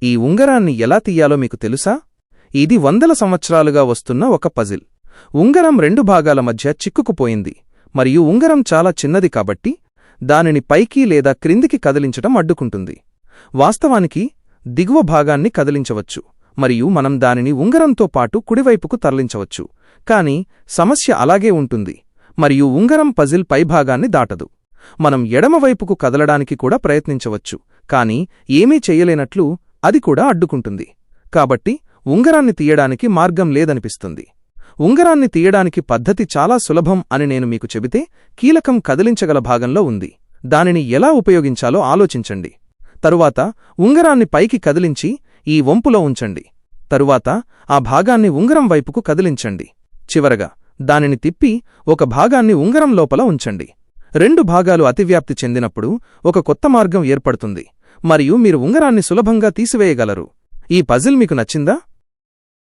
ఈ ఉంగరాన్ని ఎలా తీయాలో మీకు తెలుసా? ఇది వందల సంవత్సరాలుగా వస్తున్న ఒక పజిల్. ఉంగరం రెండు భాగాల మధ్య చిక్కుకుపోయింది మరియు ఉంగరం చాలా చిన్నది కాబట్టి దానిని పైకి లేదా క్రిందికి కదిలించటం అడ్డుకుంటుంది. వాస్తవానికి దిగువ భాగాన్ని కదిలించవచ్చు మరియు మనం దానిని ఉంగరంతో పాటు కుడివైపుకు తరలించవచ్చు, కాని సమస్య అలాగే ఉంటుంది మరియు ఉంగరం పజిల్ పైభాగాన్ని దాటదు. మనం ఎడమవైపుకు కదలడానికి కూడా ప్రయత్నించవచ్చు, కాని ఏమీ చెయ్యలేనట్లు అది కూడా అడ్డుకుంటుంది. కాబట్టి ఉంగరాన్ని తీయడానికి మార్గం లేదనిపిస్తుంది. ఉంగరాన్ని తీయడానికి పద్ధతి చాలా సులభం అని నేను మీకు చెబితే, కీలకం కదిలించగల భాగంలో ఉంది. దానిని ఎలా ఉపయోగించాలో ఆలోచించండి. తరువాత ఉంగరాన్ని పైకి కదిలించి ఈ వంపులో ఉంచండి. తరువాత ఆ భాగాన్ని ఉంగరం వైపుకు కదిలించండి. చివరగా దానిని తిప్పి ఒక భాగాన్ని ఉంగరం లోపల ఉంచండి. రెండు భాగాలు అతివ్యాప్తి చెందినప్పుడు ఒక కొత్త మార్గం ఏర్పడుతుంది మరియు మీరు ఉంగరాన్ని సులభంగా తీసివేయగలరు. ఈ పజిల్ మీకు నచ్చిందా?